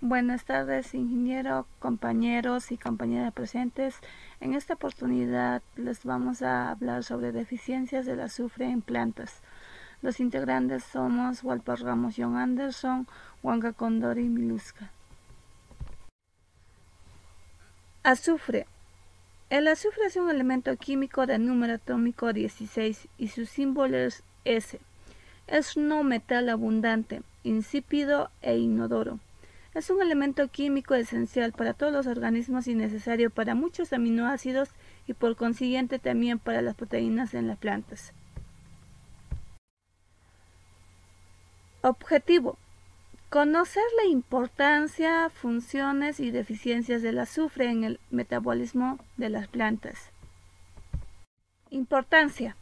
Buenas tardes, ingeniero, compañeros y compañeras presentes. En esta oportunidad les vamos a hablar sobre deficiencias del azufre en plantas. Los integrantes somos Walper Ramos, John Anderson, Wanga Condori y Miluska. Azufre. El azufre es un elemento químico de número atómico 16 y su símbolo es S. Es un no metal abundante, insípido e inodoro. Es un elemento químico esencial para todos los organismos y necesario para muchos aminoácidos y por consiguiente también para las proteínas en las plantas. Objetivo: conocer la importancia, funciones y deficiencias del azufre en el metabolismo de las plantas. Importancia: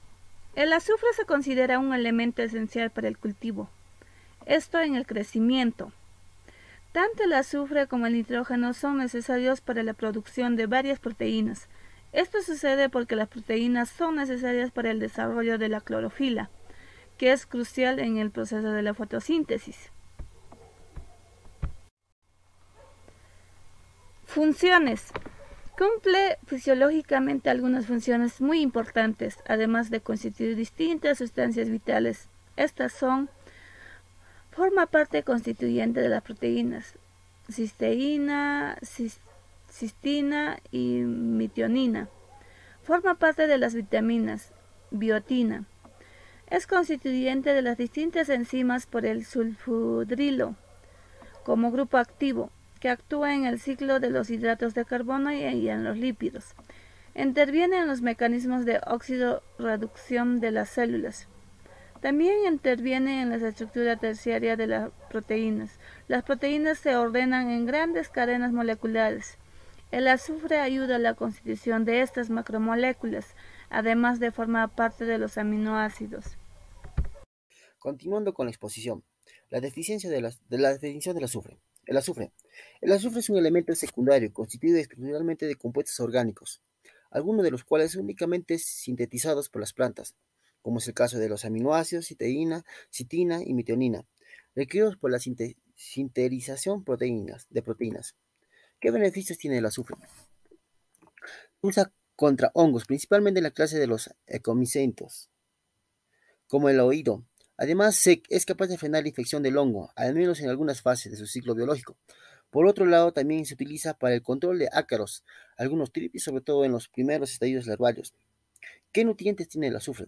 el azufre se considera un elemento esencial para el cultivo, esto en el crecimiento. Tanto el azufre como el nitrógeno son necesarios para la producción de varias proteínas. Esto sucede porque las proteínas son necesarias para el desarrollo de la clorofila, que es crucial en el proceso de la fotosíntesis. Funciones. Cumple fisiológicamente algunas funciones muy importantes, además de constituir distintas sustancias vitales. Estas son: forma parte constituyente de las proteínas, cisteína, cistina y metionina. Forma parte de las vitaminas, biotina. Es constituyente de las distintas enzimas por el sulfudrilo, como grupo activo, que actúa en el ciclo de los hidratos de carbono y en los lípidos. Interviene en los mecanismos de oxidorreducción de las células. También interviene en la estructura terciaria de las proteínas. Las proteínas se ordenan en grandes cadenas moleculares. El azufre ayuda a la constitución de estas macromoléculas, además de formar parte de los aminoácidos. Continuando con la exposición, la deficiencia de la definición del azufre. El azufre. El azufre es un elemento secundario constituido estructuralmente de compuestos orgánicos, algunos de los cuales son únicamente sintetizados por las plantas, como es el caso de los aminoácidos cisteína, citina y metionina, requeridos por la sinterización de proteínas. ¿Qué beneficios tiene el azufre? Usa contra hongos, principalmente en la clase de los ecomicentos, como el oído. Además, es capaz de frenar la infección del hongo, al menos en algunas fases de su ciclo biológico. Por otro lado, también se utiliza para el control de ácaros, algunos tripis, sobre todo en los primeros estadios larvarios. ¿Qué nutrientes tiene el azufre?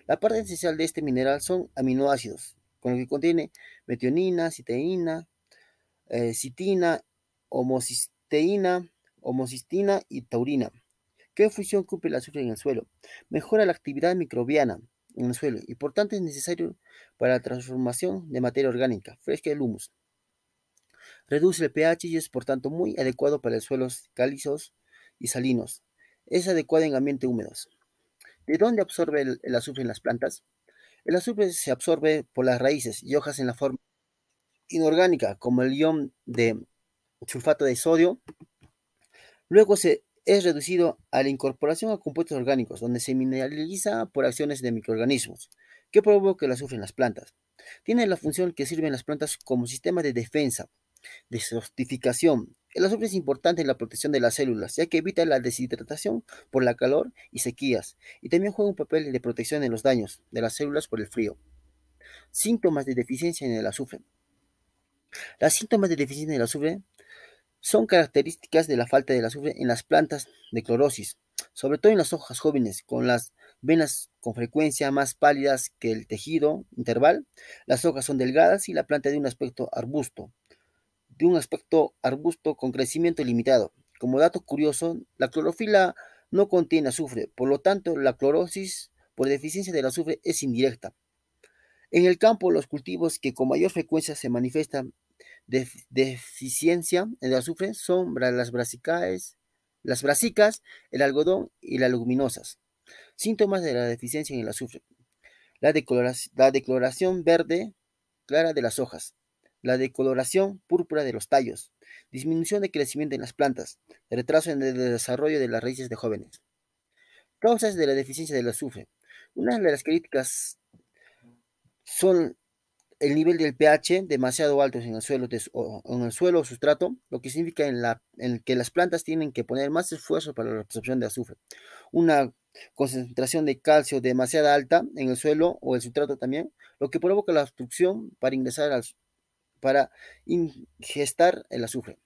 La parte esencial de este mineral son aminoácidos, con lo que contiene metionina, cisteína, citina, homocisteína, homocistina y taurina. ¿Qué función cumple el azufre en el suelo? Mejora la actividad microbiana en el suelo y por tanto es necesario para la transformación de materia orgánica fresca del humus. Reduce el pH y es por tanto muy adecuado para suelos calizos y salinos. Es adecuado en ambientes húmedos. ¿De dónde absorbe el azufre en las plantas? El azufre se absorbe por las raíces y hojas en la forma inorgánica, como el ion de sulfato de sodio. Luego es reducido a la incorporación a compuestos orgánicos, donde se mineraliza por acciones de microorganismos. ¿Qué provoca el azufre en las plantas? Tiene la función que sirve en las plantas como sistema de defensa, de certificación. El azufre es importante en la protección de las células, ya que evita la deshidratación por la calor y sequías, y también juega un papel de protección en los daños de las células por el frío. Síntomas de deficiencia en el azufre. Las síntomas de deficiencia en el azufre son características de la falta del azufre en las plantas de clorosis, sobre todo en las hojas jóvenes, con las venas con frecuencia más pálidas que el tejido interval. Las hojas son delgadas y la planta de un aspecto arbusto con crecimiento limitado. Como dato curioso, la clorofila no contiene azufre, por lo tanto, la clorosis por deficiencia del azufre es indirecta. En el campo, los cultivos que con mayor frecuencia se manifiestan deficiencia en el azufre son las brasicas, el algodón y las leguminosas. Síntomas de la deficiencia en el azufre. La decoloración verde clara de las hojas, la decoloración púrpura de los tallos, disminución de crecimiento en las plantas, retraso en el desarrollo de las raíces de jóvenes. Causas de la deficiencia del azufre. Una de las críticas son el nivel del pH demasiado alto en el suelo, en el suelo o sustrato, lo que significa en que las plantas tienen que poner más esfuerzo para la absorción de azufre. Una concentración de calcio demasiado alta en el suelo o el sustrato también, lo que provoca la obstrucción para ingestar el azufre.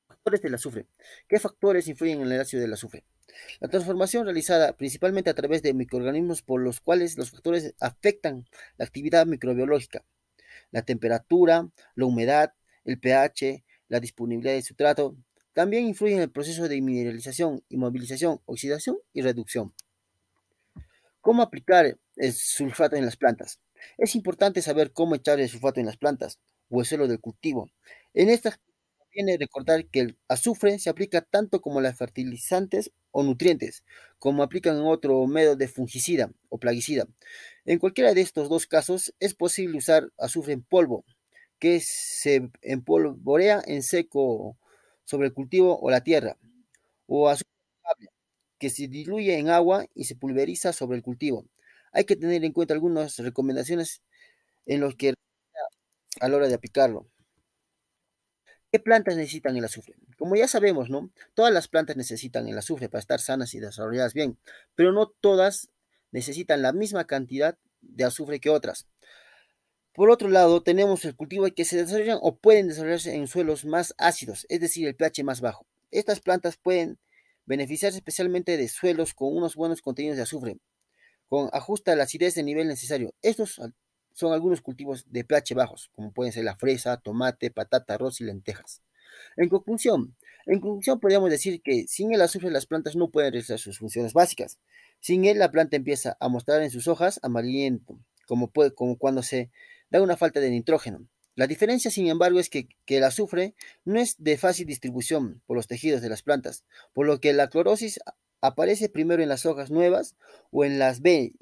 Factores del azufre. ¿Qué factores influyen en el ácido del azufre? La transformación realizada principalmente a través de microorganismos por los cuales los factores afectan la actividad microbiológica, la temperatura, la humedad, el pH, la disponibilidad de sustrato, también influyen en el proceso de mineralización, inmovilización, oxidación y reducción. ¿Cómo aplicar el sulfato en las plantas? Es importante saber cómo echar el sulfato en las plantas o el suelo del cultivo. En esta conviene recordar que el azufre se aplica tanto como los fertilizantes o nutrientes, como aplican en otro método de fungicida o plaguicida. En cualquiera de estos dos casos es posible usar azufre en polvo, que se empolvorea en seco sobre el cultivo o la tierra, o azufre que se diluye en agua y se pulveriza sobre el cultivo. Hay que tener en cuenta algunas recomendaciones en los que a la hora de aplicarlo. ¿Qué plantas necesitan el azufre? Como ya sabemos, ¿no? Todas las plantas necesitan el azufre para estar sanas y desarrolladas bien, pero no todas necesitan la misma cantidad de azufre que otras. Por otro lado, tenemos el cultivo que se desarrollan o pueden desarrollarse en suelos más ácidos, es decir, el pH más bajo. Estas plantas pueden beneficiarse especialmente de suelos con unos buenos contenidos de azufre, con ajusta la acidez de nivel necesario. Estos son algunos cultivos de pH bajos, como pueden ser la fresa, tomate, patata, arroz y lentejas. En conclusión podríamos decir que sin el azufre las plantas no pueden realizar sus funciones básicas. Sin él la planta empieza a mostrar en sus hojas amarillento, como cuando se da una falta de nitrógeno. La diferencia, sin embargo, es que el azufre no es de fácil distribución por los tejidos de las plantas, por lo que la clorosis aparece primero en las hojas nuevas o en las B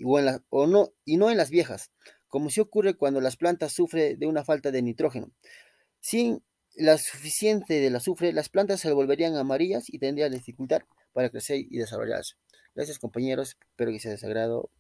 o no, y no en las viejas, como si ocurre cuando las plantas sufren de una falta de nitrógeno. Sin la suficiente del azufre, las plantas se volverían amarillas y tendrían dificultad para crecer y desarrollarse. Gracias compañeros, espero que sea de su agrado.